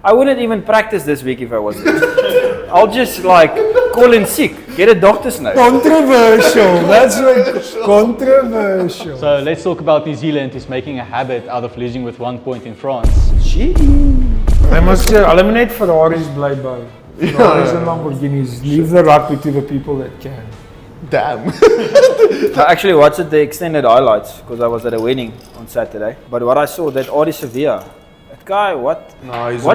I wouldn't even practice this week if I was there. I'll just like call in sick, get a doctor's note. Controversial. That's right. Controversial. So let's talk about New Zealand who's making a habit out of losing with 1 point in France. They must eliminate Ferraris, Blybo. Ferraris and Lamborghinis. Leave the rugby to the people that can. Damn. I actually watched the extended highlights because I was at a wedding on Saturday. But what I saw, that Ari Sevilla, that guy, what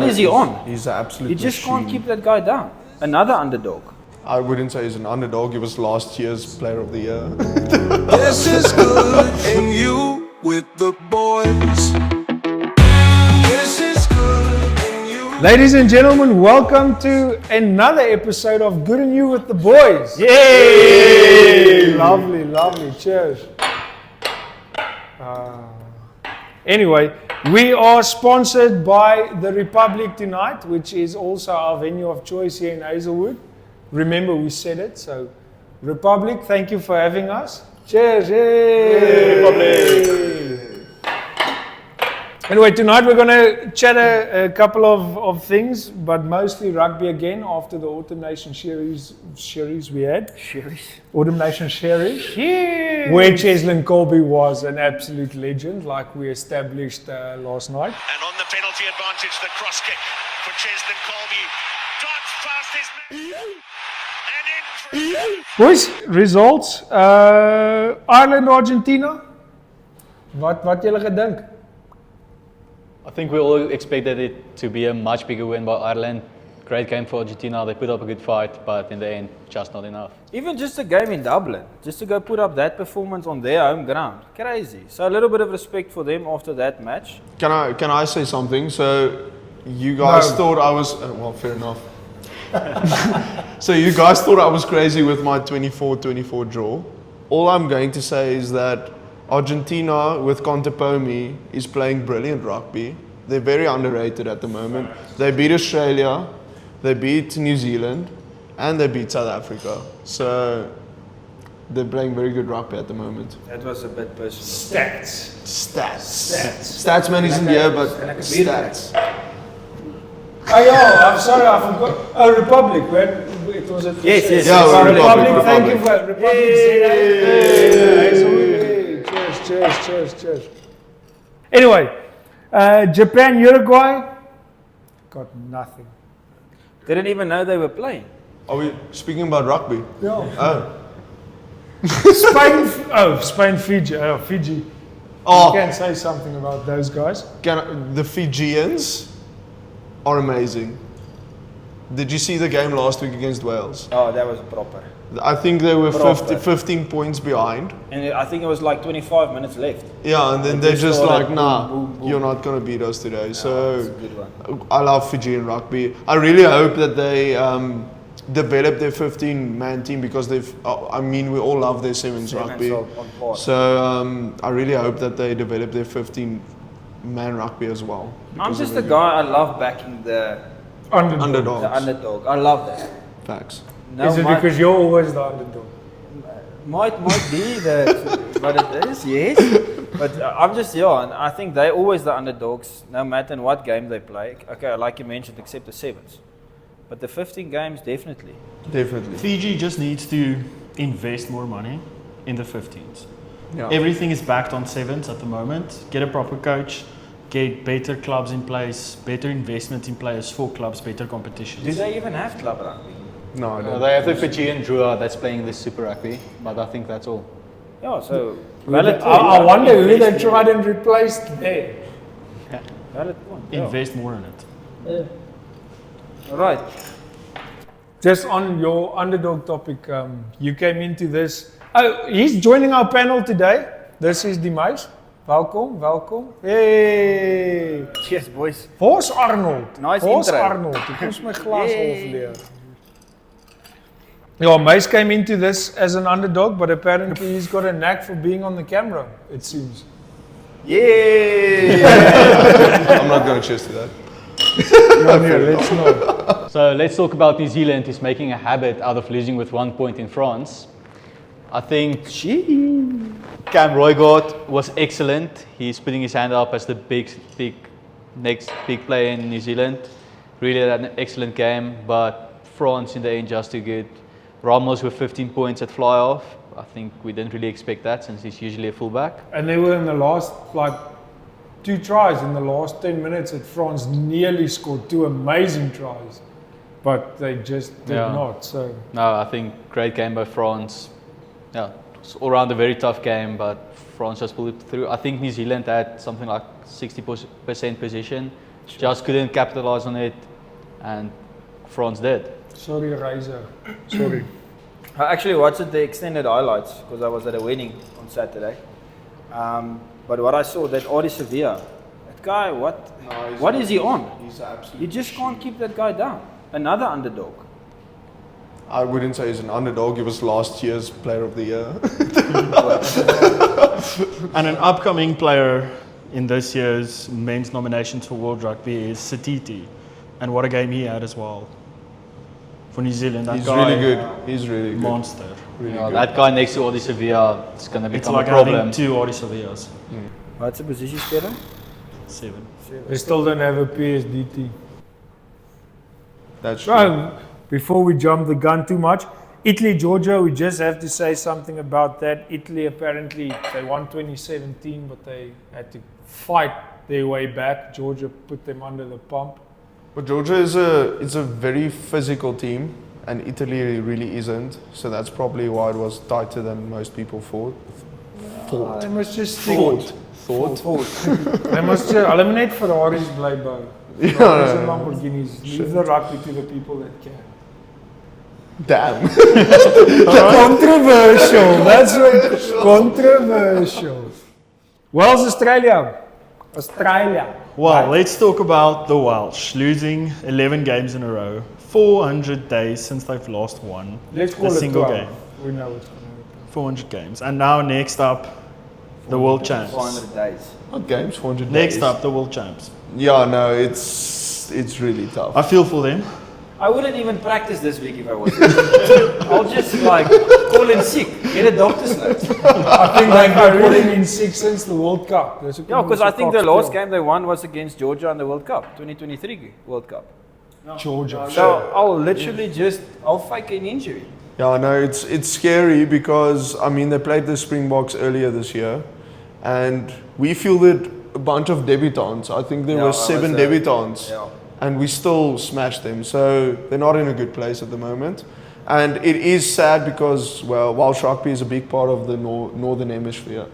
is he on? He's an absolute You just machine. can't keep that guy down. Another underdog. I wouldn't say he's an underdog. He was last year's player of the year. This is good and you with the boys. This is good and you. Ladies and gentlemen, welcome to another episode of Good and You with the Boys. Yay! Lovely, lovely. Cheers. Anyway, we are sponsored by the Republic tonight, which is also our venue of choice here in Hazelwood. Remember, we said it. So, Republic, thank you for having us. Cheers. Yay! Republic. Anyway, tonight we're going to chat a couple of things, but mostly rugby again after the Autumn Nation series we had. Autumn Nation series. Where Cheslin Colby was an absolute legend, like we established last night. And on the penalty advantage, the cross kick for Cheslin Colby. Darts past his man. And in for Boys, results. Ireland, Argentina. Wat julle gedink? I think we all expected it to be a much bigger win by Ireland. Great game for Argentina, they put up a good fight, but in the end, just not enough. Even just a game in Dublin, just to go put up that performance on their home ground. Crazy. So a little bit of respect for them after that match. Can I say something? So you guys thought I was well, fair enough. So you guys thought I was crazy with my 24-24 draw. All I'm going to say is that Argentina with Contepomi is playing brilliant rugby. They're very underrated at the moment. They beat Australia, they beat New Zealand, and they beat South Africa. So they're playing very good rugby at the moment. That was a bit personal. Stats man isn't here, but stats. Oh yeah, I'm sorry, I forgot. Oh, Republic, where it was at Yes. Yeah, Republic. Thank you Republic. for Republic. Cheers. Anyway, Japan, Uruguay, got nothing. Didn't even know they were playing. Are we speaking about rugby? Yeah. Oh. Spain, Fiji. Fiji. You can say something about those guys. The Fijians are amazing. Did you see the game last week against Wales? Oh, that was proper. I think they were Proper. 15 points behind. And I think it was like 25 minutes left. Yeah, and then It they're just just started like, nah, boom, boom. you're not going to beat us today. That's a So good one. I love Fijian rugby. I really hope that they develop their 15-man team because we all love their sevens rugby. on par. So I really hope that they develop their 15-man rugby as well. I'm because just they're a guy, I love backing the underdogs. underdog. I love that. Facts. No, Is it because you're always the underdog? Might be that, but it is, yes. But I'm just, and I think they're always the underdogs, no matter in what game they play. Okay, like you mentioned, except the sevens. But the 15 games, definitely. Definitely. Fiji just needs to invest more money in the 15s. Yeah. Everything is backed on sevens at the moment. Get a proper coach, get better clubs in place, better investment in players for clubs, better competitions. Do they even have club rugby? No, I don't. They have the Fijian Drua that's playing this Super Rugby, but I think that's all. Yeah, so I wonder who they tried and replaced there. Valid point. Yeah. Invest more in it. All right. Just on your underdog topic, you came into this. Oh, he's joining our panel today. This is Dimash. Welkom. Hey. Cheers, boys. Waar's Arnold? Nice Waar's intro. Arnold? Ek moes my glas Yay. half leeg. Yeah, Mace came into this as an underdog, but apparently he's got a knack for being on the camera, it seems. Yay! I'm not going to cheers to that. Let's not. So let's talk about New Zealand who's making a habit out of losing with 1 point in France. I think Cam Roygard was excellent. He's putting his hand up as the next big player in New Zealand. really had an excellent game, but France in the end just too good. Ramos with 15 points at fly off. I think we didn't really expect that since he's usually a fullback. And they were in the last, like, 2 tries in the last 10 minutes that France nearly scored 2 amazing tries. But they just did not. So No, I think great game by France. Yeah, it's all around a very tough game, but France just pulled it through. I think New Zealand had something like 60% possession, just couldn't capitalize on it, and France did. sorry, Razor. Sorry. I actually watched the extended highlights because I was at a wedding on Saturday. But what I saw, that Adi Sevilla, that guy, what is he on? He's absolutely. You just can't keep that guy down. Another underdog. I wouldn't say he's an underdog. He was last year's Player of the Year. And an upcoming player in this year's men's nominations for World Rugby is Satiti. And what a game he had as well. For New Zealand, that He's guy, really good. He's really good. monster. Really Yeah, good. that guy next to Adi Sevilla, it's going to It's become like a problem. having 2 Adi Sevillas. What's the position, Speler? 7. They still don't have a PSD. That's true. Well, before we jump the gun too much, Italy, Georgia, we just have to say something about that. Italy apparently, they won 2017, but they had to fight their way back. Georgia put them under the pump. But Georgia is a very physical team, and Italy really isn't. So that's probably why it was tighter than most people thought. They must just Thought. They must just eliminate Ferraris, Blybo. Yeah, Ferraris and no, Lamborghinis. Leave the rugby to the people that can. Damn. Controversial. That's right. Controversial. Wales, Australia. Australia. Well, let's talk about the Welsh losing 11 games in a row. 400 days since they've lost one. Let's call a it single 12. game. We know it's going to 400 games. And now next up, the world champs. 400 days. Not games, 400 Next days. up, the world champs. Yeah, no, it's really tough. I feel for them. I wouldn't even practice this week if I was. I'll just like call in sick, get a doctor's note. I think they've been calling in 6 since the World Cup. Yeah, because I think the last game they won was against Georgia in the World Cup, 2023 World Cup. Georgia. So I'll literally I'll fake an injury. Yeah, no, it's scary because, I mean, they played the Springboks earlier this year, and we fielded a bunch of debutants. I think there were 7 debutants, and we still smashed them. So they're not in a good place at the moment. And it is sad because, well, Welsh rugby is a big part of the Northern Hemisphere.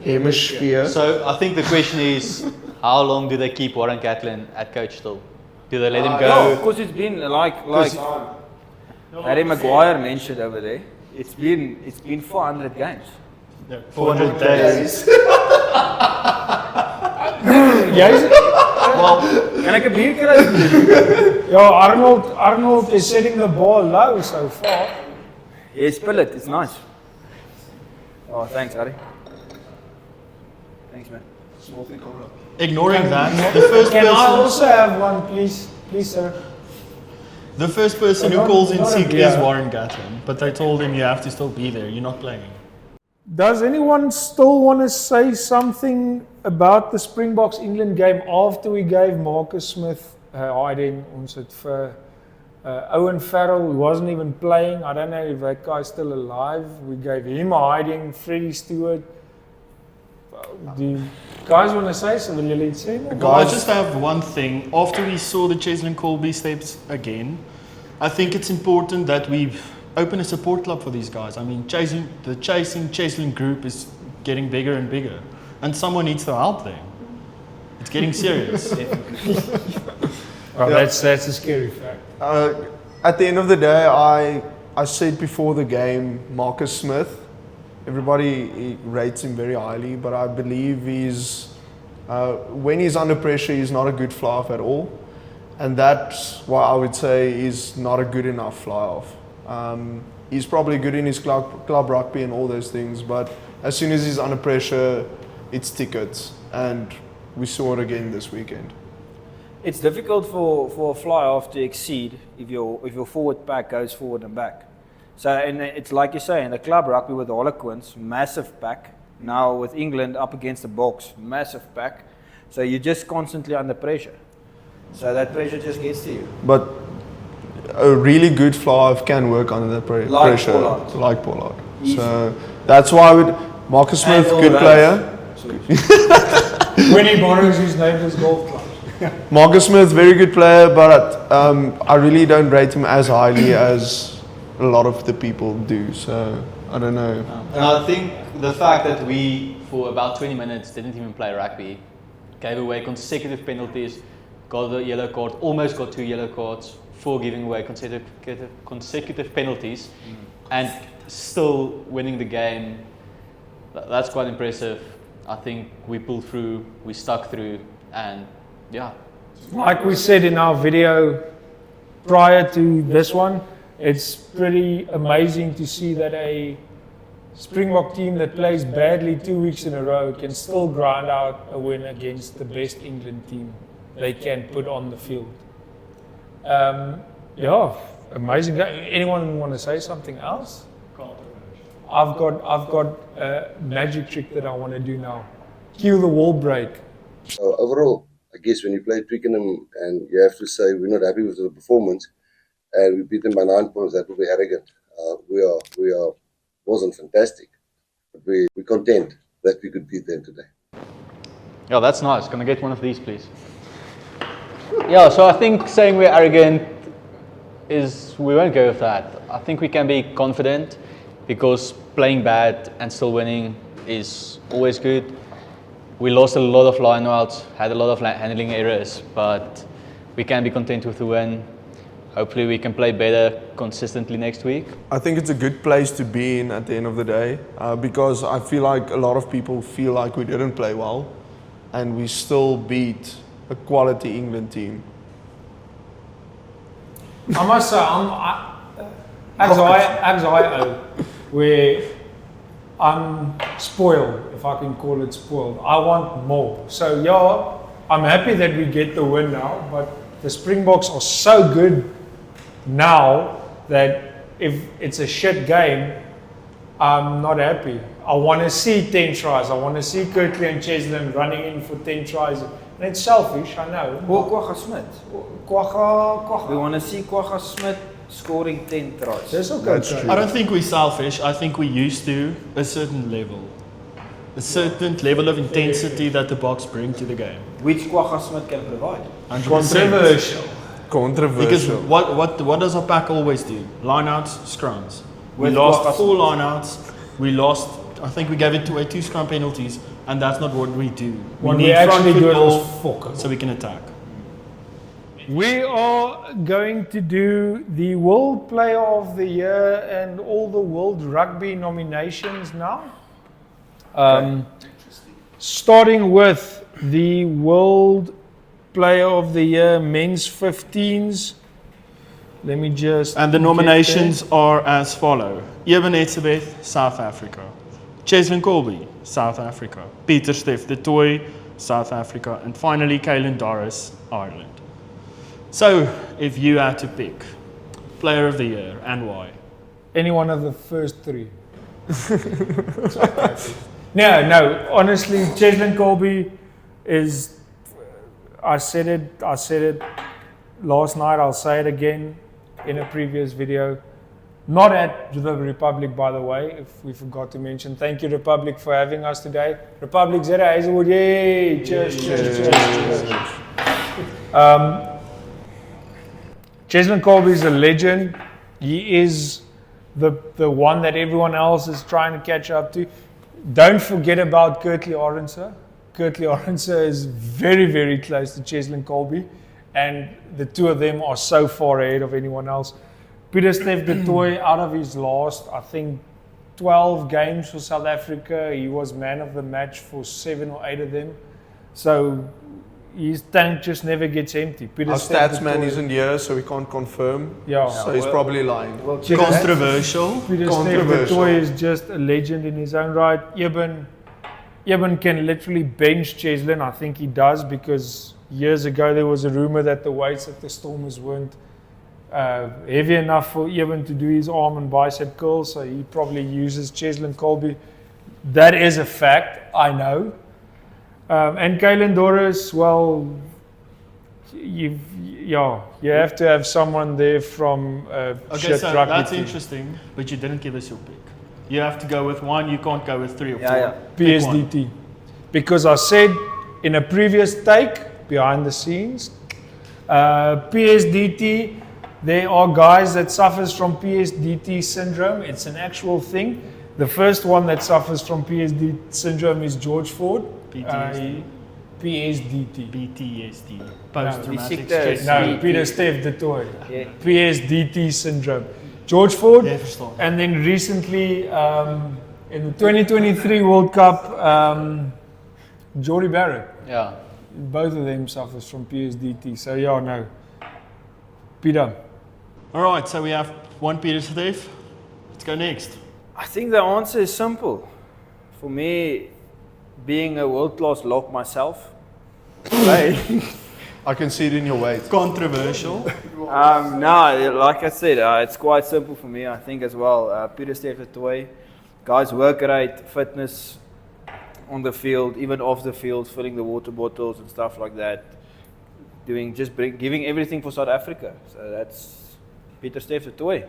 Hemisphere. So I think the question is, how long do they keep Warren Catlin at coach still? Do they let him No, go? because it's been like Harry Maguire mentioned over there. It's been 400 games. 400 days. Can ek 'n bier kry? Yo, Arnold is setting the ball low so far. Yeah, spill it. It's nice. Oh, thanks, Harry. Thanks, man. Ignoring that, the first Can I person, also have one, please? Please, sir. the first person who Not- calls in not a sick beer. is Warren Gatlin, but they told him you have to still be there. You're not playing. Does anyone still want to say something about the Springboks England game after we gave Marcus Smith hiding? Ons het vir Owen Farrell, who wasn't even playing. I don't know if that guy's still alive. We gave him a hiding. Freddie Stewart. Do you guys want to say something? Will you lead say? I just have one thing. After we saw the Cheslin Colby steps again, I think it's important that we open a support club for these guys. I mean, the chasing Cheslin group is getting bigger and bigger, and someone needs to help them. It's getting serious. That's a scary fact. At the end of the day, I said before the game, Marcus Smith, everybody rates him very highly, but I believe when he's under pressure, he's not a good fly-off at all. And that's why I would say he's not a good enough fly-off. He's probably good in his club rugby and all those things, but as soon as he's under pressure, it's tickets. And we saw it again this weekend. It's difficult for a fly-off to exceed if your forward pack goes forward and back. So, and it's like you say, in the club rugby with the Harlequins, massive pack. Now with England up against the Boks, massive pack. So you're just constantly under pressure. So that pressure just gets to you. But a really good fly-half can work under that Like pressure. Pollard. Like Pollard. Easy. So that's why I would... Marcus Smith, And all good runs. player. When he borrows his neighbour's golf club. Marcus Smith, very good player, but I really don't rate him as highly as a lot of the people do. So I don't know. And I think the fact that we, for about 20 minutes, didn't even play rugby, gave away consecutive penalties, got a yellow card, almost got 2 yellow cards for giving away consecutive penalties, and still winning the game. That's quite impressive. I think we pulled through, we stuck through, and yeah. Like we said in our video prior to this one, it's pretty amazing to see that a Springbok team that plays badly 2 weeks in a row can still grind out a win against the best England team they can put on the field. Yeah, amazing. Anyone want to say something else? I've got a magic trick that I want to do now. Cue the wall break. So overall, I guess when you play Twickenham and you have to say we're not happy with the performance and we beat them by 9 points, that would be arrogant. Wasn't fantastic, but we're content that we could beat them today. Yeah, that's nice. Can I get one of these, please? Yeah, so I think saying we're arrogant is, we won't go with that. I think we can be confident because playing bad and still winning is always good. We lost a lot of lineouts, had a lot of handling errors, but we can be content with the win. Hopefully we can play better consistently next week. I think it's a good place to be in at the end of the day because I feel like a lot of people feel like we didn't play well and we still beat a quality England team. I must say, I where I'm spoiled, if I can call it spoiled. I want more. So yeah, I'm happy that we get the win now, but the Springboks are so good now that if it's a shit game, I'm not happy. I want to see 10 tries. I want to see Kirtley and Cheslin running in for 10 tries. And it's selfish, I know. Or Kwagga Smith. Kwagga. We want to see Kwagga Smith scoring 10 tries. That's okay. That's true. I don't think we're selfish. I think we're used to a certain level. A certain level of intensity that the Boks bring to the game. Which Kwagga Smith can provide. 100%. Controversial. Because Controversial. what does our pack always do? Lineouts, scrums. We With lost Kwagga 4 lineouts. We lost, I think we gave it away 2 scrum penalties, and that's not what we do. What need we actually front do football is fuck. so we can attack. We are going to do the World Player of the Year and all the World Rugby nominations now. Starting with the World Player of the Year men's 15s. Let me just. And the get nominations are as follow: Eben Etzebeth, South Africa; Cheslin Colby, South Africa; Peter Steph de Tooy, South Africa; and finally Caelan Doris, Ireland. So, if you had to pick Player of the Year and why? there. Any one of the first 3. No, honestly, Cheslin Colby is. I said it last night, I'll say it again in a previous video. Not at the Republic, by the way, if we forgot to mention. Thank you, Republic, for having us today. Republic, Zeta, Hazelwood, yay! Cheers. Cheslin Colby is a legend. He is the one that everyone else is trying to catch up to. Don't forget about Kirtley Orense. Kirtley Orense is very, very close to Cheslin Colby, and the two of them are so far ahead of anyone else. Peter Steph de Tooy, out of his last, I think, 12 games for South Africa, he was man of the match for 7 or 8 of them. So his tank just never gets empty. Peter Our Steph stats de man Tooy- isn't here, so we can't confirm. Yeah. So he's probably lying. Well, check that. Controversial. Peter Steph de Controversial. Tooy is just a legend in his own right. Eben can literally bench Cheslin. I think he does, because years ago there was a rumor that the weights at the Stormers weren't heavy enough for Eben to do his arm and bicep curls, so he probably uses Cheslin Colby. That is a fact, I know. And Caelan Doris, well, you have to have someone there from Okay, shit so rugby that's team. interesting, but you didn't give us your pick. You have to go with one, you can't go with 3 or 4. Yeah. Pick one. PSDT. Because I said in a previous take, behind the scenes, PSDT, there are guys that suffers from PSDT syndrome. It's an actual thing. The first one that suffers from PSD syndrome is George Ford. PTSD. PSDT. PTSD. Post-traumatic No, stress. No, Peter Steph de Toy. Yeah. PSDT syndrome. George Ford. Yeah, verstaan. And then recently, in the 2023 World Cup, Jordy Barrett. Yeah. Both of them suffers from PSDT. So yeah, no. Peter. All right, so we have one Peter Steve. Let's go next. I think the answer is simple. For me, being a world-class lock myself, hey, I can see it in your weight. Controversial. no, like I said, it's quite simple for me. I think as well. Peter Steph Toy, guys work rate, fitness on the field, even off the field, filling the water bottles and stuff like that. Giving everything for South Africa. So that's Peter Steph Toy.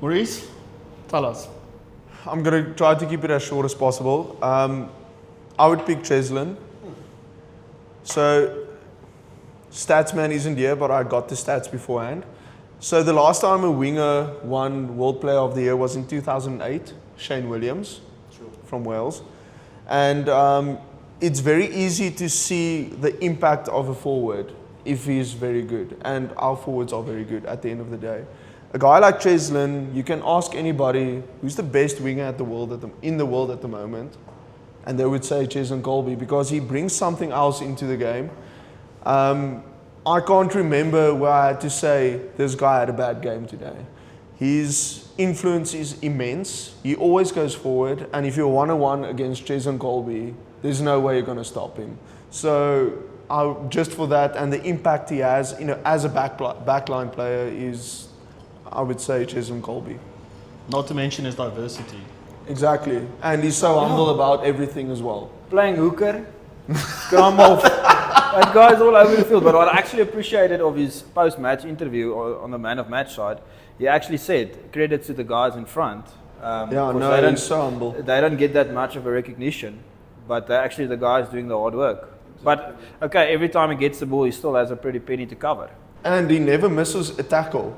Maurice, tell us. I'm going to try to keep it as short as possible. I would pick Cheslin. So, Statsman isn't here, but I got the stats beforehand. So, the last time a winger won World Player of the Year was in 2008, Shane Williams from Wales. And it's very easy to see the impact of a forward if he's very good. And our forwards are very good at the end of the day. A guy like Cheslin, you can ask anybody who's the best winger in the world at the moment, and they would say Cheslin Colby because he brings something else into the game. I can't remember where I had to say this guy had a bad game today. His influence is immense. He always goes forward, and if you're 1-on-1 against Cheslin Colby, there's no way you're going to stop him. So just for that and the impact he has, as a backline player is, I would say, Cheslin Colby. Not to mention his diversity. Exactly. And he's so humble about everything as well. Playing hooker, scrum off. That guy's all over the field. But what I actually appreciated of his post-match interview on the man of match side, he actually said credit to the guys in front. He's so humble. They don't get that much of a recognition, but they're actually the guys doing the hard work. But okay, every time he gets the ball, he still has a pretty penny to cover. And he never misses a tackle.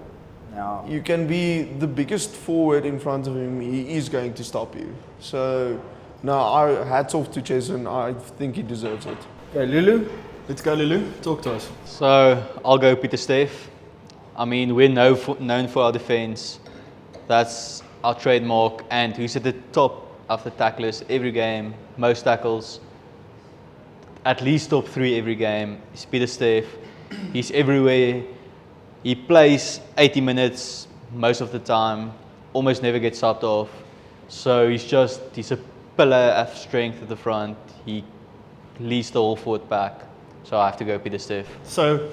No. You can be the biggest forward in front of him, he is going to stop you. So, no, hats off to Cheslin. I think he deserves it. Okay, Lulu? Let's go, Lulu. Talk to us. So I'll go Peter Steph. I mean, we're known for our defense. That's our trademark. And who's at the top of the tacklers every game, most tackles, at least top 3 every game, is Peter Steph. He's everywhere. He plays 80 minutes most of the time, almost never gets subbed off. So he's a pillar of strength at the front. He leads the whole forward pack. So I have to go Peter Steph. So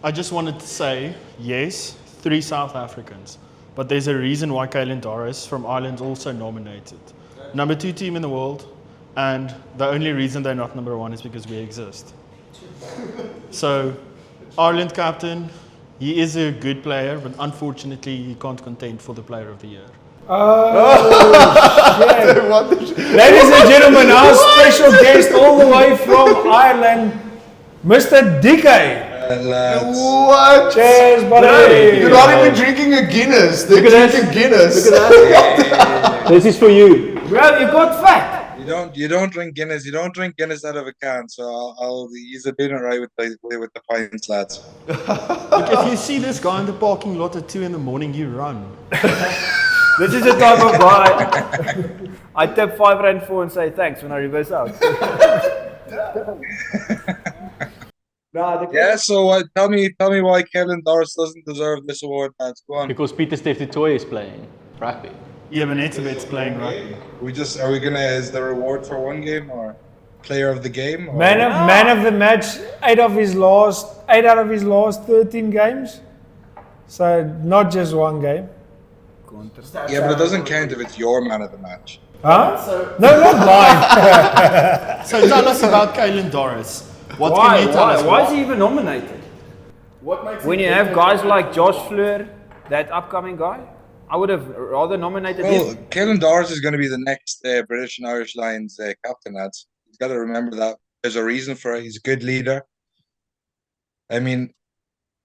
I just wanted to say, yes, 3 South Africans. But there's a reason why Caelan Doris from Ireland's also nominated. Number 2 team in the world. And the only reason they're not number 1 is because we exist. So, Ireland captain, he is a good player, but unfortunately he can't contend for the player of the year. Oh, shit. Ladies and gentlemen, our special guest all the way from Ireland, Mr. DK. What? Cheers, buddy. You're not even drinking a Guinness. They're drinking Guinness. Look at that. This is for you. Bro, you got fat. You don't drink Guinness. You don't drink Guinness out of a can. So I'll use a bit right with the pints, lads. Look, if you see this guy in the parking lot at 2 in the morning, you run. This is the type of guy I tip R5 and say thanks when I reverse out. Yeah. So tell me why Caelan Doris doesn't deserve this award, lads. Go on. Because Peter Steph du Toit is playing rugby. Yeah, but Netovit's playing rugby. Is the reward for one game or player of the game? Or? Man of the match, 8 out of his last 13 games. So not just one game. Yeah, but it doesn't count if it's your man of the match. Huh? No, not mine. So tell us about Caelan Doris. What Why? can you tell us? Why is he even nominated? What makes When you have guys like Josh Fleur, that upcoming guy, I would have rather nominated Well, him. Caelan Doris is going to be the next British and Irish Lions captain, lads. He's got to remember that. There's a reason for it. He's a good leader. I mean,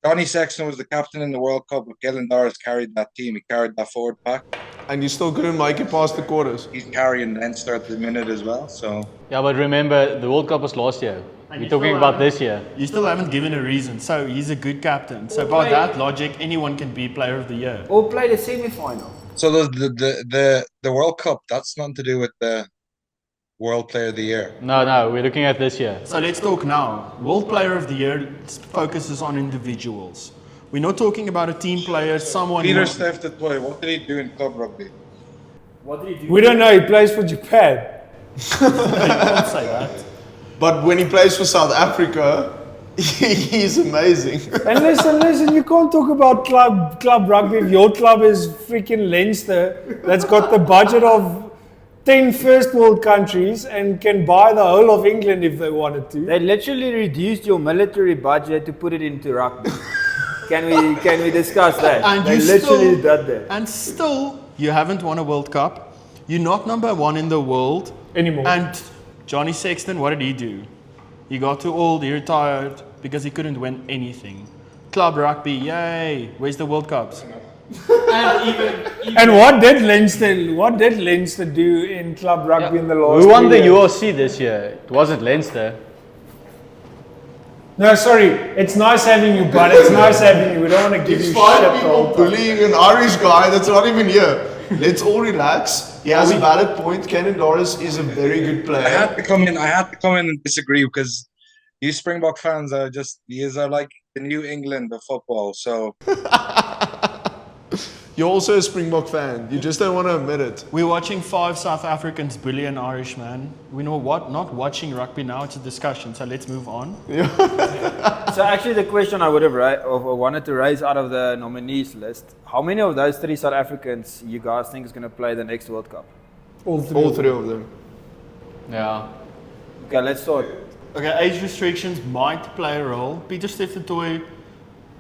Johnny Sexton was the captain in the World Cup, but Caelan Doris carried that team. He carried that forward pack. And you still couldn't make it past the quarters. He's carrying Leinster at the minute as well. So Yeah, but remember, the World Cup was last year. We're you talking still about haven't- this year. You still haven't given a reason. So he's a good captain. So by that logic, anyone can be player of the year. Or play the semi-final. So the World Cup, that's nothing to do with the World Player of the Year. No, we're looking at this year. So let's talk now. World Player of the Year focuses on individuals. We're not talking about a team player, someone. Peter who- Steph did play. What did he do in club rugby? What did he do? We don't know. He plays for Japan. Don't say that. But when he plays for South Africa, he's amazing. And listen, you can't talk about club rugby if your club is freaking Leinster that's got the budget of 10 first world countries and can buy the whole of England if they wanted to. They literally reduced your military budget to put it into rugby. Can we discuss that? And they you literally still, did that. And still, you haven't won a World Cup. You're not number one in the world Anymore. And Johnny Sexton, what did he do? He got too old, he retired because he couldn't win anything. Club rugby, yay! Where's the World Cups? And what did Leinster do in club rugby in the last Who won the 3 years? URC this year? It wasn't Leinster. No, sorry. It's nice having you, but it's nice having you. We don't want to give you It's shit five the people whole time. bullying an Irish guy that's not even here. Let's all relax. He has a valid point. Caelan Doris is a very good I player. had to come in and disagree because you Springbok fans are like the New England of football. So You're also a Springbok fan. You just don't want to admit it. We're watching 5 South Africans bully an Irishman. We know what? Not watching rugby now, it's a discussion, so let's move on. So actually the question I would have wanted to raise out of the nominees list, how many of those 3 South Africans you guys think is going to play the next World Cup? All three. All three of them. Yeah. Okay, let's start. Okay, age restrictions might play a role. Peter Stephentoy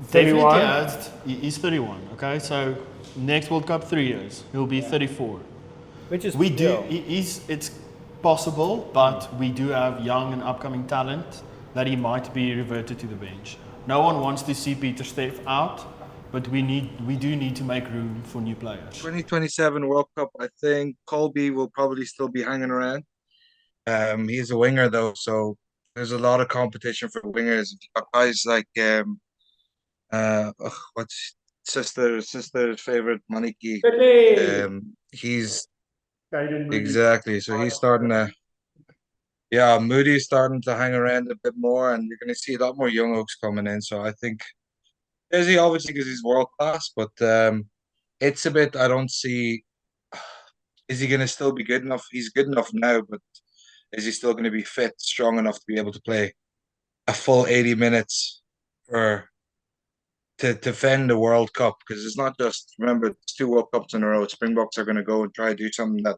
31. definitely has. He's 31, okay? So next World Cup, 3 years. He'll be 34. Which is We do. yeah. It's possible, but we do have young and upcoming talent that he might be reverted to the bench. No one wants to see Peter Steph out, but we do need to make room for new players. 2027 World Cup, I think Colby will probably still be hanging around. He's a winger though, so there's a lot of competition for wingers. You've got guys like what's sister's favorite Maniki. He's exactly so he's starting to. Yeah, Moody's starting to hang around a bit more, and you're going to see a lot more young oaks coming in. So I think Izzy obviously because he's world class, but it's a bit. I don't see. Is he going to still be good enough? He's good enough now, but is he still going to be fit, strong enough to be able to play a full 80 minutes to defend the World Cup? Because it's not just remember it's 2 World Cups in a row. Springboks are going to go and try to do something that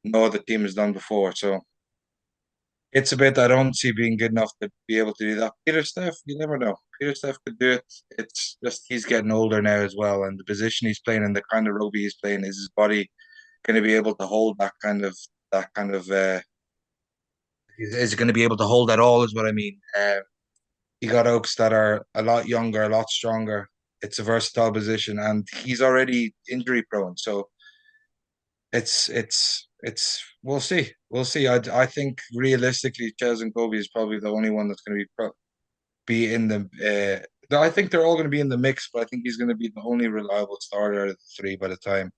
no other team has done before. So it's a bit I don't see being good enough to be able to do that. Peter Steph, you never know. Peter Steph could do it. It's just he's getting older now as well, and the position he's playing and the kind of rugby he's playing is his body going to be able to hold that kind of is going to be able to hold that all is what I mean. You got Oaks that are a lot younger, a lot stronger. It's a versatile position, and he's already injury prone. So it's we'll see. I think realistically, Ches and Kobe is probably the only one that's going to be in the. I think they're all going to be in the mix, but I think he's going to be the only reliable starter out of the 3 by the time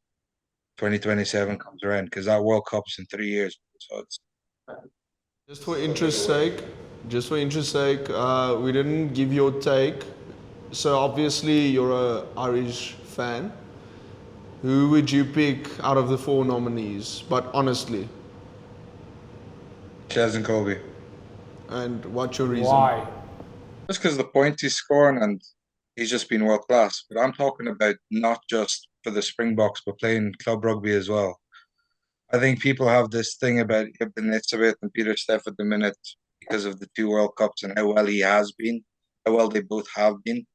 2027 comes around, because that World Cup's in 3 years. So it's. Just for interest's sake, we didn't give your take. So obviously you're a Irish fan. Who would you pick out of the 4 nominees? But honestly. Ches and Kobe. And what's your reason? Why? Just because the points he's scoring and he's just been world class. But I'm talking about not just for the Springboks, but playing club rugby as well. I think people have this thing about Ibn Itzabit and Peter Steph at the minute because of the 2 World Cups and how well he has been, how well they both have been.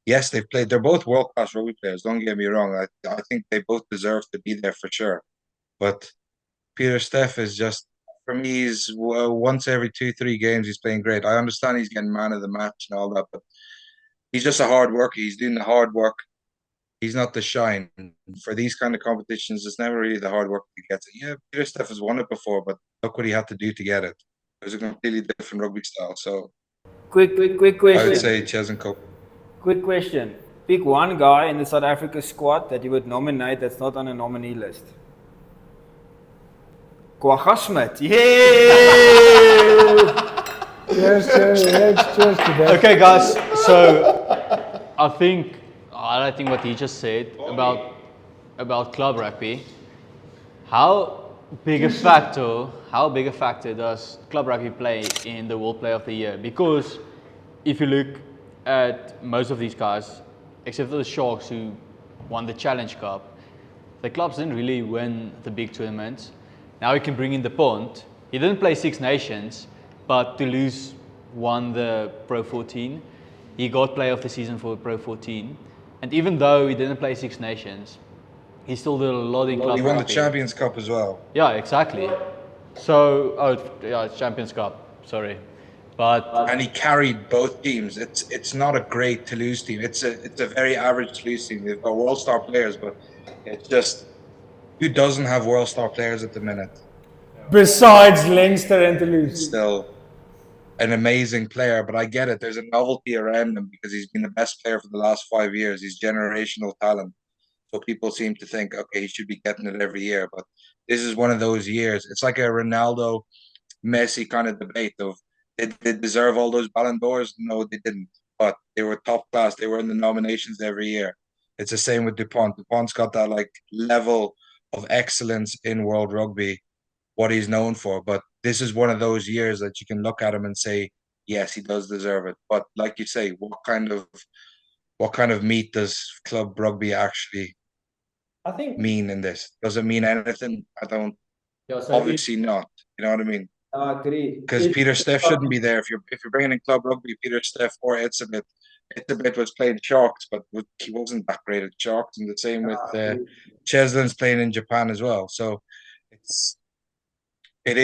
Yes, they've played. They're both world-class rugby players. Don't get me wrong. I think they both deserve to be there for sure. But Peter Steff is just, for me, he's once every 2-3 games he's playing great. I understand he's getting man of the match and all that, but he's just a hard worker. He's doing the hard work. He's not the shine. For these kind of competitions, it's never really the hard work that gets it. Yeah, Peter Steff has won it before, but look what he had to do to get it. It was a completely different rugby style. So Quick I question. would say Ches and Cope. Quick question. Pick one guy in the South Africa squad that you would nominate that's not on a nominee list. Kwagga Smith. Yay! Cheers to that. Okay, guys. So I think what he just said about club rugby. How big a factor does club rugby play in the World Player of the Year? Because if you look at most of these guys, except for the Sharks who won the Challenge Cup, the clubs didn't really win the big tournaments. Now he can bring in the Pond. He didn't play Six Nations, but Toulouse won the Pro 14. He got Player of the Season for Pro 14. And even though he didn't play Six Nations, he still did a lot in club He won the rugby. Champions Cup as well. Yeah, exactly. So, it's Champions Cup, sorry. But And he carried both teams. It's not a great Toulouse team. It's a very average Toulouse team. They've got world star players, but it's just, who doesn't have world star players at the minute? Besides Leinster and Toulouse. Still an amazing player, but I get it. There's a novelty around him because he's been the best player for the last 5 years. He's generational talent. So people seem to think, okay, he should be getting it every year. But this is one of those years. It's like a Ronaldo, Messi kind of debate of, did they deserve all those Ballon d'Ors? No, they didn't. But they were top class. They were in the nominations every year. It's the same with Dupont. Dupont's got that like level of excellence in world rugby, what he's known for. But this is one of those years that you can look at him and say, yes, he does deserve it. But like you say, what kind of meat does club rugby actually I think mean in this? Does it mean anything? I don't. yeah, so Obviously not. You know what I mean? I agree. Because Peter Steff shouldn't be there. If you're bringing in club rugby, Peter Steff or Itzebit was playing Sharks, but he wasn't that great at Sharks. And the same with Cheslin's playing in Japan as well. So it's. I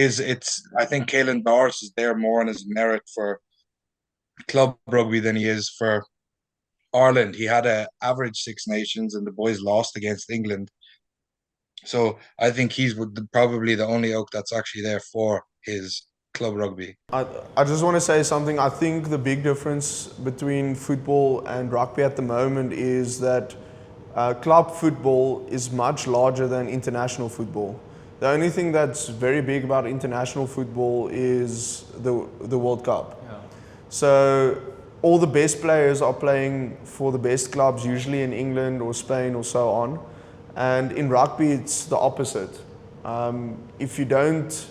think Caelan Doris is there more on his merit for club rugby than he is for Ireland. He had an average Six Nations, and the boys lost against England. So I think he's probably the only oak that's actually there for his club rugby. I just want to say something. I think the big difference between football and rugby at the moment is that club football is much larger than international football. The only thing that's very big about international football is the World Cup. Yeah. So all the best players are playing for the best clubs, usually in England or Spain or so on. And in rugby, it's the opposite. If you don't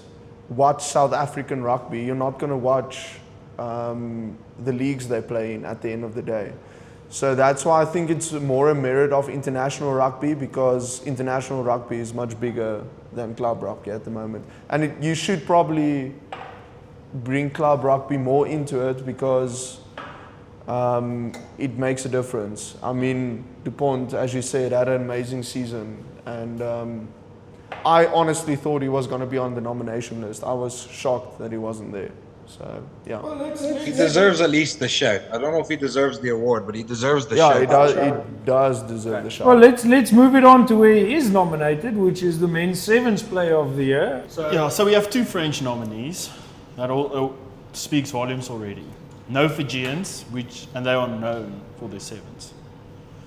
watch South African rugby, you're not going to watch the leagues they play in at the end of the day. So that's why I think it's more a merit of international rugby, because international rugby is much bigger than club rugby at the moment. And you should probably bring club rugby more into it, because it makes a difference. I mean, Dupont, as you said, had an amazing season, and I honestly thought he was going to be on the nomination list. I was shocked that he wasn't there. So, yeah. He deserves at least the shout. I don't know if he deserves the award, but he deserves the Yeah, shout. he does deserve the shout. Well, let's move it on to where he is nominated, which is the men's sevens player of the year. So we have 2 French nominees. That all speaks volumes already. No Fijians, and they are known for their sevens.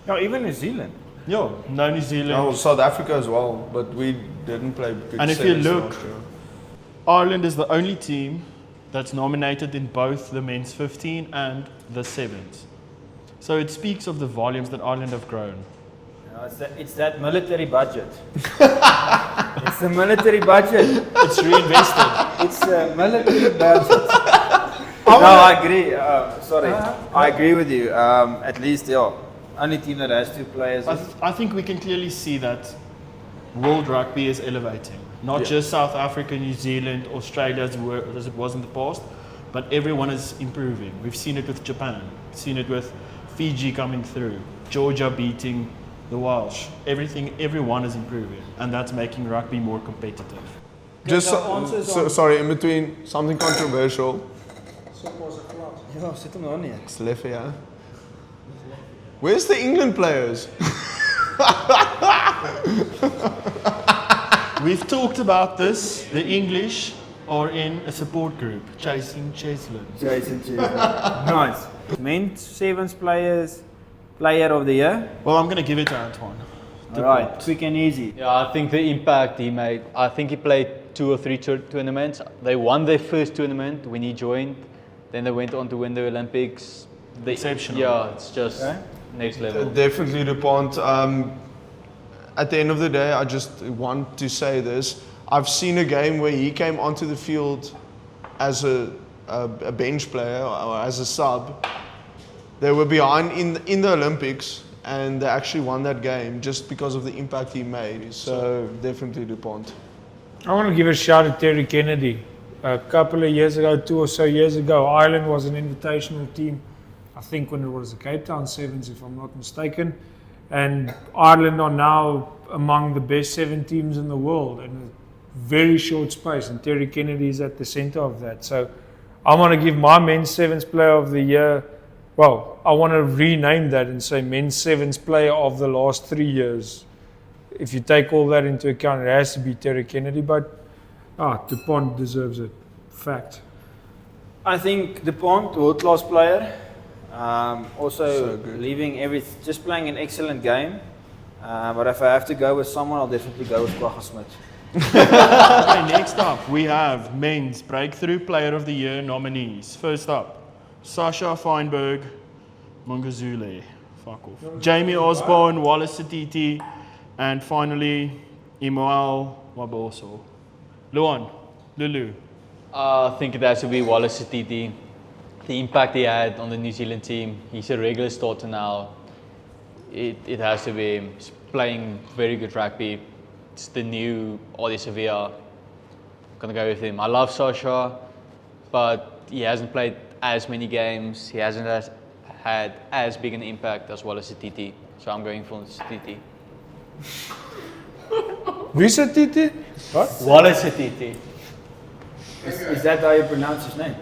No, even New Zealand. Yeah, no New Zealand. Oh, South Africa as well, but we didn't play good And if you sevens look, last year. Ireland is the only team that's nominated in both the men's 15 and the sevens. So it speaks of the volumes that Ireland have grown. No, it's that military budget. It's the military budget. It's reinvested. It's a military budget. I agree. I agree with you. At least, only team that has 2 players. I think we can clearly see that world rugby is elevating. Not just South Africa, New Zealand, Australia as it was in the past, but everyone is improving. We've seen it with Japan, seen it with Fiji coming through, Georgia beating the Welsh. Everyone is improving, and that's making rugby more competitive. Just so sorry, in between, something controversial. Ja, sit hom daar neer. It's left here. Where's the England players? We've talked about this. The English are in a support group, chasing Cheslin. Jason Cheslin. Nice. Men's sevens player of the year. Well, I'm going to give it to Antoine. Right, quick and easy. Yeah, I think the impact he made. I think he played 2 or 3 tournaments. They won their first tournament when he joined. Then they went on to win the Olympics. Exceptional. Yeah, it's just next level. Definitely DuPont. At the end of the day, I just want to say this. I've seen a game where he came onto the field as a bench player or as a sub. They were behind in the Olympics and they actually won that game just because of the impact he made. So definitely DuPont. I want to give a shout at Terry Kennedy. A couple of years ago, 2 or so years ago, Ireland was an invitational team. I think when it was the Cape Town Sevens, if I'm not mistaken. And Ireland are now among the best 7 teams in the world in a very short space. And Terry Kennedy is at the center of that. So I want to give my men's sevens player of the year. Well, I want to rename that and say men's sevens player of the last 3 years. If you take all that into account, it has to be Terry Kennedy, but DuPont deserves it. Fact. I think DuPont, world-class player. Also So good. just playing an excellent game. But if I have to go with someone, I'll definitely go with Kwagga Smith. Okay, next up, we have men's Breakthrough Player of the Year nominees. First up, Sasha Feinberg, Mungazule, fuck off. Jamie Osborne, Wallace Satiti, and finally, Imoal Waboso. Luan, Lulu. I think it has to be Wallace Satiti. The impact he had on the New Zealand team. He's a regular starter now. It has to be him. He's playing very good rugby. It's the new Adi Sevilla. I'm gonna go with him. I love Sasha, but he hasn't played as many games. He hasn't had as big an impact as Wallace Satiti. So I'm going for Satiti. Who's Titi? What? Wallace Satiti. Is that how you pronounce his name?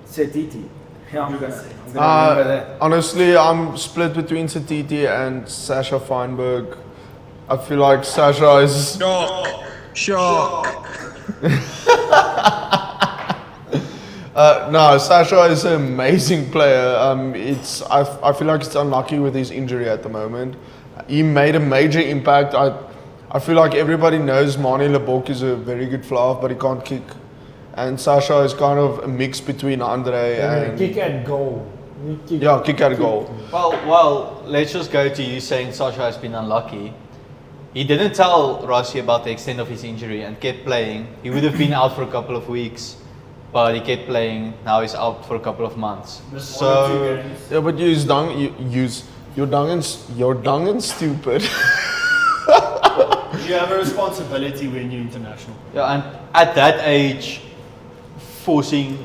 Setiti. Yeah, I'm gonna remember that. Honestly, I'm split between Satiti and Sasha Feinberg. I feel like Sasha is... Shock. No, Sasha is an amazing player. I feel like it's unlucky with his injury at the moment. He made a major impact. I feel like everybody knows Mani Lebok is a very good fly, but he can't kick. And Sasha is kind of a mix between Andre and... Kick at goal. Kick at goal. Well, let's just go to you saying Sasha has been unlucky. He didn't tell Rossi about the extent of his injury and kept playing. He would have been out for a couple of weeks, but he kept playing. Now he's out for a couple of months. So, yeah, but you're dung and stupid. You have a responsibility when you're international. Yeah, and at that age, forcing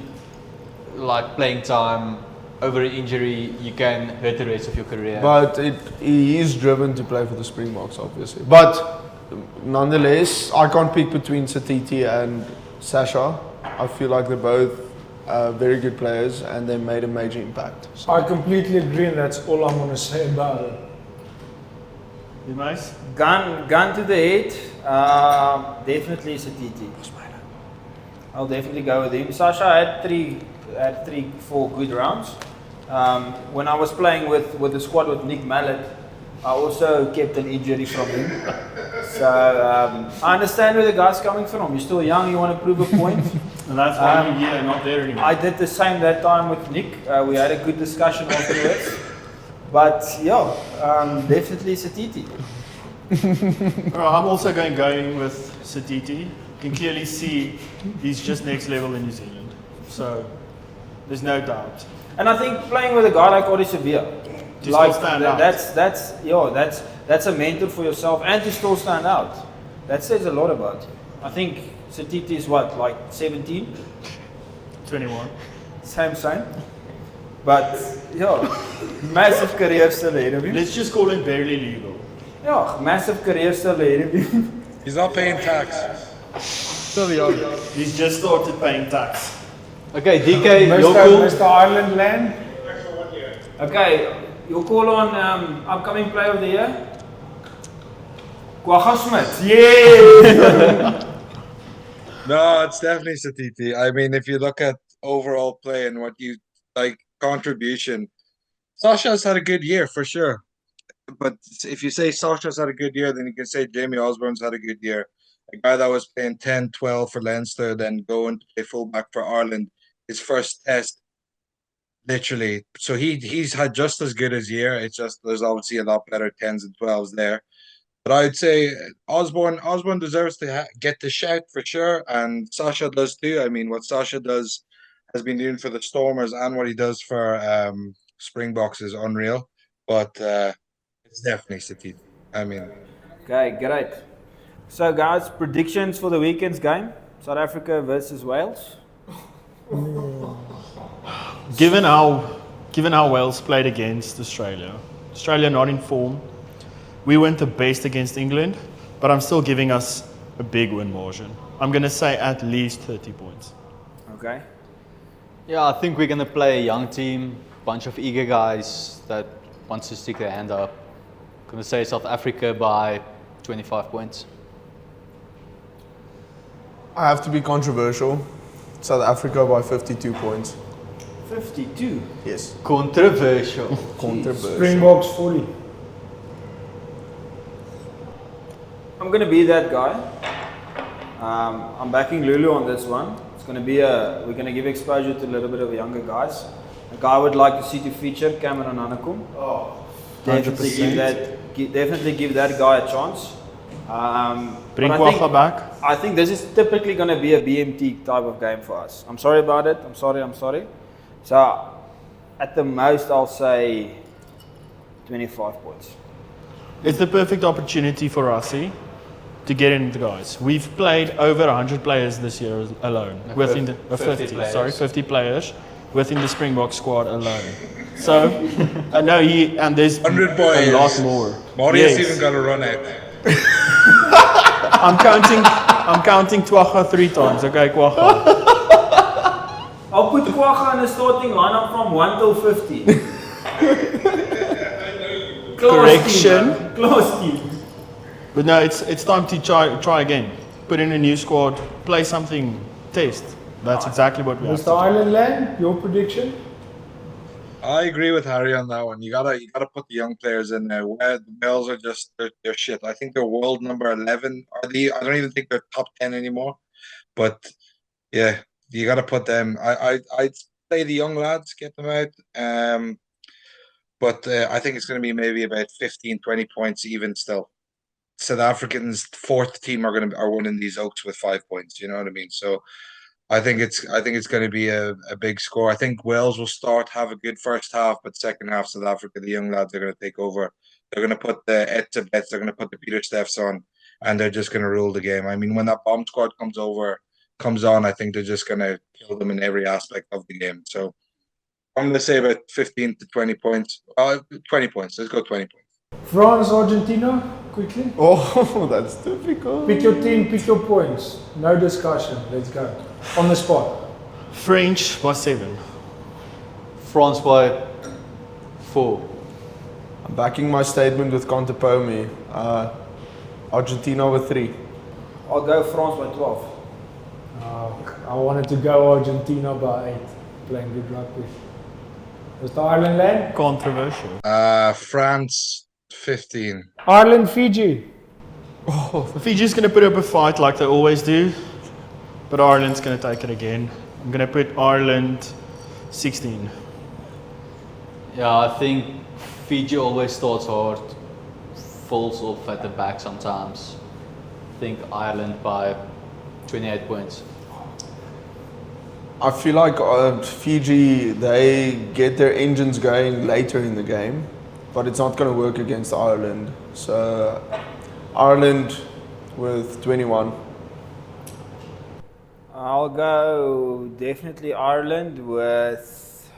like playing time over an injury, you can hurt the rest of your career. But he is driven to play for the Springboks, obviously. But nonetheless, I can't pick between Satiti and Sasha. I feel like they're both very good players and they made a major impact. So. I completely agree, and that's all I'm going to say about it. You nice? Gun to the head, definitely Satiti. I'll definitely go with him. Sasha had 3-4 good rounds. When I was playing with the squad with Nick Mallet, I also kept an injury from him. So I understand where the guy's coming from. You're still young, you want to prove a point. And that's why you're not there anymore. I did the same that time with Nick. We had a good discussion afterwards. But yeah, definitely Satiti. I'm also going with Satiti. You can clearly see he's just next level in New Zealand. So there's no doubt. And I think playing with a guy like Adi Sevilla, To still stand out. that's a mentor for yourself and to still stand out. That says a lot about you. I think Satiti is what, like 17? 21. Same. But, yeah, massive career still ahead of him. Let's just call it barely legal. Yeah, massive career still ahead of him. He's not paying tax. Still young. He's just started paying tax. Okay, DK, your Mr. call. Mr. Ireland land. Okay, your call on upcoming player of the year? Kwagga Smith. Yeah. No, it's definitely Satiti. I mean, if you look at overall play and what you like contribution, Sasha's had a good year for sure. But if you say Sasha's had a good year, then you can say Jamie Osborne's had a good year. A guy that was playing 10, 12 for Leinster, then going to play fullback for Ireland, his first test, literally. So he's had just as good as year. It's just there's obviously a lot better 10s and 12s there. But I'd say Osborne deserves to get the shout for sure, and Sasha does too. I mean, what Sasha has been doing for the Stormers and what he does for Springboks is unreal. But it's definitely City. I mean, Okay, great. So, guys, predictions for the weekend's game: South Africa versus Wales. Given how Wales played against Australia not in form, we weren't the best against England, but I'm still giving us a big win margin. I'm going to say at least 30 points. Okay. Yeah, I think we're going to play a young team, bunch of eager guys that wants to stick their hand up. I'm going to say South Africa by 25 points. I have to be controversial. South Africa by 52 points. 52. Yes. Controversial. Springboks 40. I'm going to be that guy. I'm backing Lulu on this one. It's going to be we're going to give exposure to a little bit of younger guys. A guy I would like to see to feature, Cameron Anakum. Definitely give that guy a chance. Bring Kwagga back. I think this is typically going to be a BMT type of game for us. I'm sorry about it. I'm sorry. So, at the most, I'll say 25 points. It's the perfect opportunity for us to get in the guys. We've played over 100 players this year alone. Within the 50 players within the Springbok squad alone. So, I know and there's 100 boys. a lot more. Marius even got a run out. I'm counting Kwagga 3 times. Okay, Kwagga. I'll put Kwagga in the starting lineup from 1 till 50. Correction. Close team. But no, it's time to try again. Put in a new squad, play something, test. That's exactly what we have to Mr. do. Ireland land, your prediction? I agree with Harry on that one. You gotta put the young players in there. Where the Wales are just they're shit. I think they're world number 11. I don't even think they're top 10 anymore. But yeah, you gotta put them. I'd play the young lads, get them out. But I think it's going to be maybe about 15, 20 points even still. South Africans' fourth team are winning these Oaks with 5 points. You know what I mean? So I think it's going to be a big score. I think Wales will have a good first half, but second half South Africa, the young lads are going to take over. They're going to put the Etzebets, they're going to put the Peter Steffs on, and they're just going to rule the game. I mean, when that bomb squad comes on, I think they're just going to kill them in every aspect of the game. So I'm going to say about 15 to 20 points. 20 points. Let's go 20 points. France, Argentina, quickly. Oh, that's difficult. Pick your team, pick your points. No discussion. Let's go. On the spot. French by 7. France by 4. I'm backing my statement with Contepomi. Argentina with 3. I'll go France by 12. I wanted to go Argentina by 8. Playing good rugby. Mr. Ireland land? Controversial. France 15. Ireland, Fiji. Fiji's going to put up a fight like they always do, but Ireland's going to take it again. I'm going to put Ireland 16. Yeah, I think Fiji always starts hard, falls off at the back sometimes. I think Ireland by 28 points. I feel like Fiji, they get their engines going later in the game, but it's not going to work against Ireland. So Ireland with 21. I'll go definitely Ireland with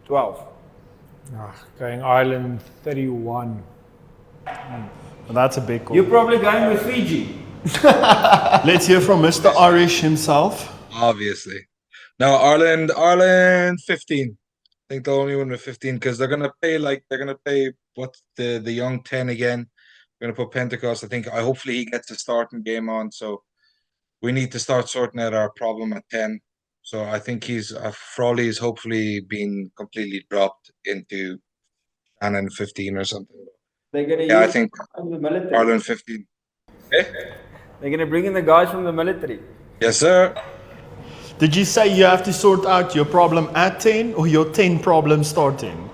12. Going Ireland 31. That's a big call. You're probably going with Fiji. Let's hear from Mr. Irish himself. Obviously. No, Ireland 15. I think they'll only win with 15 because they're gonna play what the young 10 again. They're gonna put Pentecost. I hopefully he gets a starting game on. So we need to start sorting out our problem at 10. So I think Frawley is hopefully being completely dropped into Annan 15 or something. They're going to Yeah, I use think from the military. Ireland 15. Eh? They're going to bring in the guys from the military. Yes, sir. Did you say you have to sort out your problem at 10 or your 10 problem starting?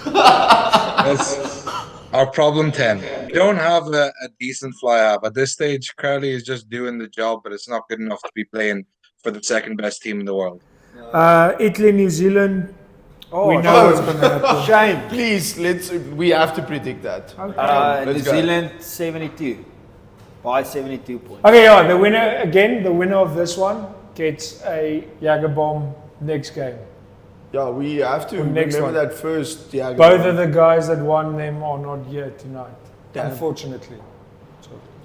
That's our problem 10. We don't have a decent fly half. At this stage, Crowley is just doing the job, but it's not good enough to be playing for the second best team in the world. Italy, New Zealand. Oh, we know what's going to happen. Shame. Please, we have to predict that. New Let's go. Zealand 72. By 72 points. Okay, yeah, the winner of this one gets a Jager bomb next game. Yeah, we have to Next remember one. that first. Yeah, Both of the guys that won them are not here tonight, Damn. unfortunately.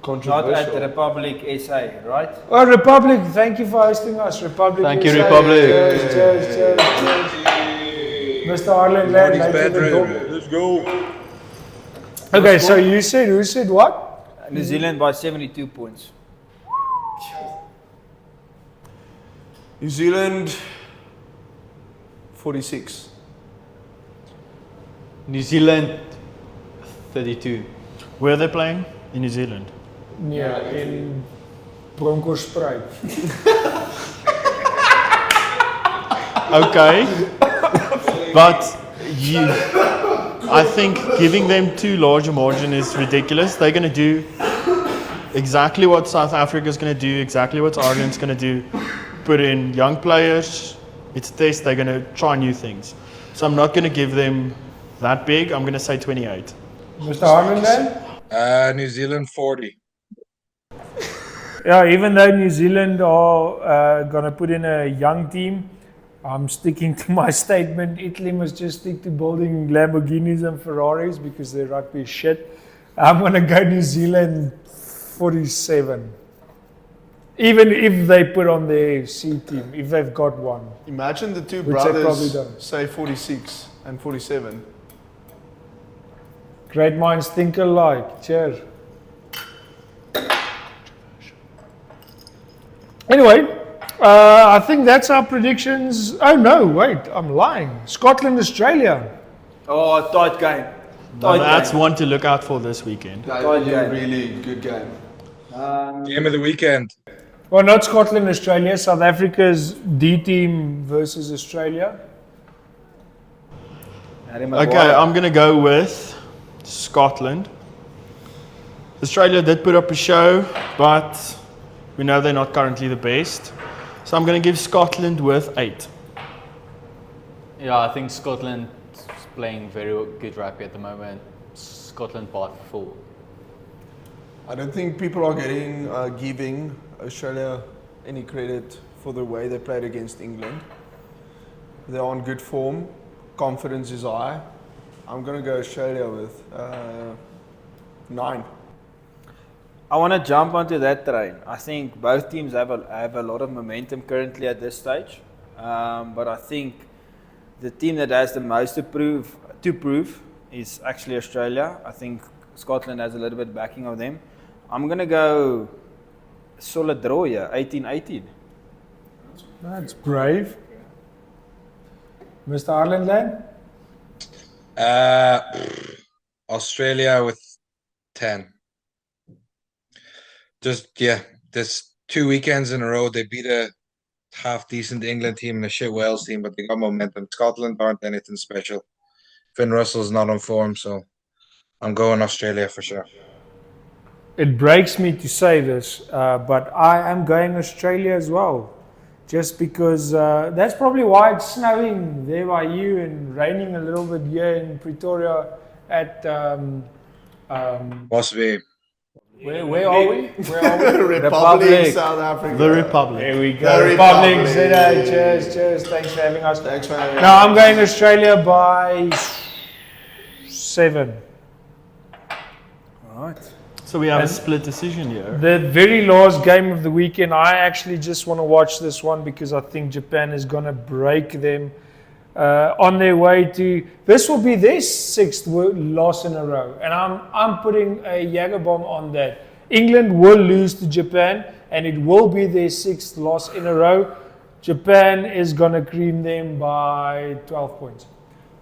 Not at the Republic SA, right? Oh, Republic, thank you for hosting us. Republic Thank you, SA. Republic. Cheers. Mr. Ireland Land, Let's go. Okay, so you said, who said what? New Zealand by 72 points. New Zealand 46. New Zealand 32. Where are they playing? In New Zealand. Yeah, in Bronkhorstspruit. Okay. But I think giving them too large a margin is ridiculous. They're going to do exactly what South Africa is going to do, exactly what Ireland's going to do. Put in young players. It's a test. They're going to try new things. So I'm not going to give them that big. I'm going to say 28. Mr. Ireland Land? New Zealand 40. Yeah, even though New Zealand are going to put in a young team, I'm sticking to my statement. Italy must just stick to building Lamborghinis and Ferraris because their rugby is shit. I'm going to go New Zealand 47. Even if they put on their C team, if they've got one. Imagine the two Which they probably brothers don't. say 46 and 47. Great minds think alike. Cheers. Anyway, I think that's our predictions. Oh no, wait, I'm lying. Scotland, Australia. Oh, tight game. Now that's one to look out for this weekend. Really good game. Game of the weekend. Well, not Scotland, Australia. South Africa's D team versus Australia. Okay, I'm going to go with Scotland. Australia did put up a show, but we know they're not currently the best. So I'm going to give Scotland with 8. Yeah, I think Scotland is playing very good rugby at the moment. Scotland by 4. I don't think people are giving Australia any credit for the way they played against England. They're on good form. Confidence is high. I'm going to go Australia with 9. I want to jump onto that train. I think both teams have a lot of momentum currently at this stage. But I think the team that has the most to prove is actually Australia. I think Scotland has a little bit backing of them. I'm going to go solid draw here, 18-18. That's brave. Mr. Ireland Land? Australia with 10. This 2 weekends in a row, they beat a half-decent England team and a shit Wales team, but they got momentum. Scotland aren't anything special. Finn Russell's not on form, so I'm going Australia for sure. It breaks me to say this, but I am going Australia as well. Just because that's probably why it's snowing there by you and raining a little bit here in Pretoria at Possibly. Where are we? Where are we? Republic, South Africa. The Republic. There we go. The Republic. Republic. Cheers. Thanks for having us. Thanks for having us. Now I'm going Australia by 7. Right. So we have a split decision here. The very last game of the weekend, I actually just want to watch this one because I think Japan is going to break them on their way to. This will be their 6th loss in a row, and I'm putting a Jager bomb on that. England will lose to Japan, and it will be their 6th loss in a row. Japan is going to cream them by 12 points.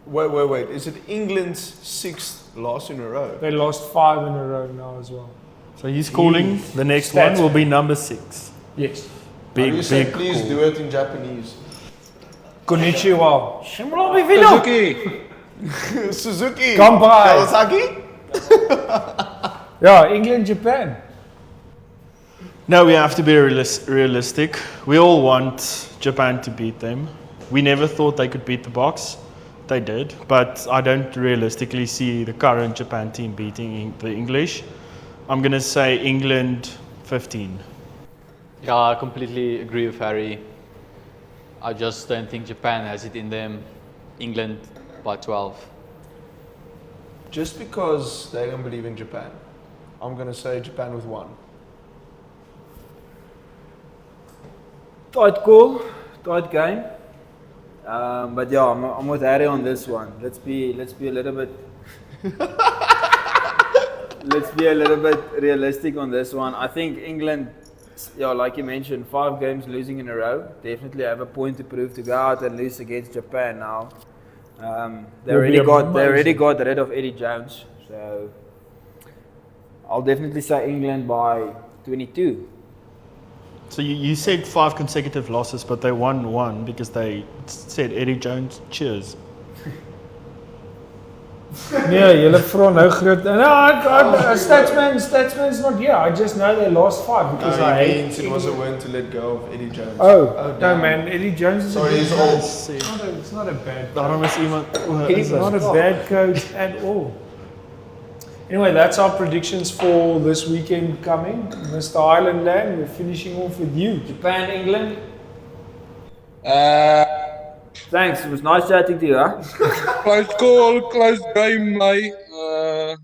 Wait. Is it England's 6th loss in a row? They lost 5 in a row now as well. So he's calling the next Stats. one will be number 6. Yes. Big Please call. do it in Japanese. Konnichiwa. Suzuki. Kampai. Kawasaki. Yeah, England, Japan. No, we have to be realistic. We all want Japan to beat them. We never thought they could beat the Boks. They did, but I don't realistically see the current Japan team beating the English. I'm going to say England 15. Yeah, I completely agree with Harry. I just don't think Japan has it in them. England by 12. Just because they don't believe in Japan, I'm going to say Japan with 1. Tight call, tight game. But yeah, I'm with Harry on this one. Let's be a little bit. Let's be a little bit realistic on this one. I think England, yeah, like you mentioned, 5 games losing in a row. Definitely have a point to prove to go out and lose against Japan now. They already got rid of Eddie Jones, so I'll definitely say England by 22. So you said 5 consecutive losses, but they won 1 because they said Eddie Jones, cheers. Yeah, julle vra nou groot. No, Statsman's not here. I just know they lost 5 because I hate it was a win to let go of Eddie Jones. Oh no, man, Eddie Jones is Sorry, a he's good old. coach. It's not a bad Daarom coach. is iemand He's not a bad coach at all. Anyway, that's our predictions for this weekend coming. Mr. Islandland, we're finishing off with you. Japan, England. Thanks. It was nice chatting to you, huh? Close call, close game, mate. No,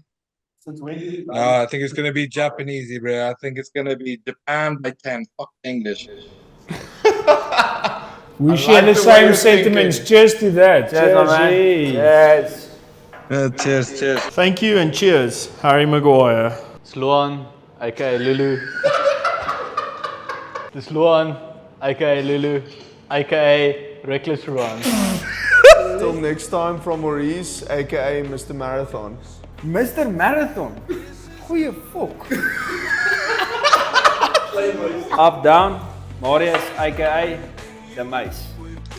I think it's going to be Japanese, bro. I think it's going to be Japan by 10. Fuck English. We share the same sentiments. Cheers to that. Cheers, my man. Yes. Cheers. Thank you and cheers, Harry Maguire. Sloan, aka Lulu. The Sloan, aka Lulu, aka Reckless Ruan. Till next time from Maurice, aka Mr. Marathon. Mr. Marathon. Goeie fok. Up, down. Marius, aka The Mace.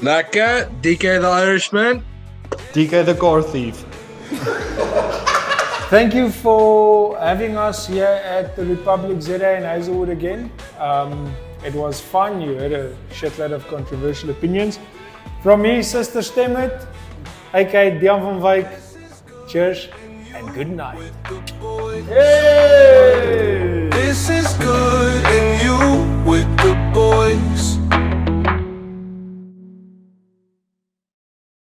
Lekker, DK the Irishman. DK the car thief. Thank you for having us here at the Republic ZA in Hazelwood again. It was fun. You heard a shitload of controversial opinions. From me, Sister Stemmet, aka Dian van Wyk. Cheers and good night. This is good.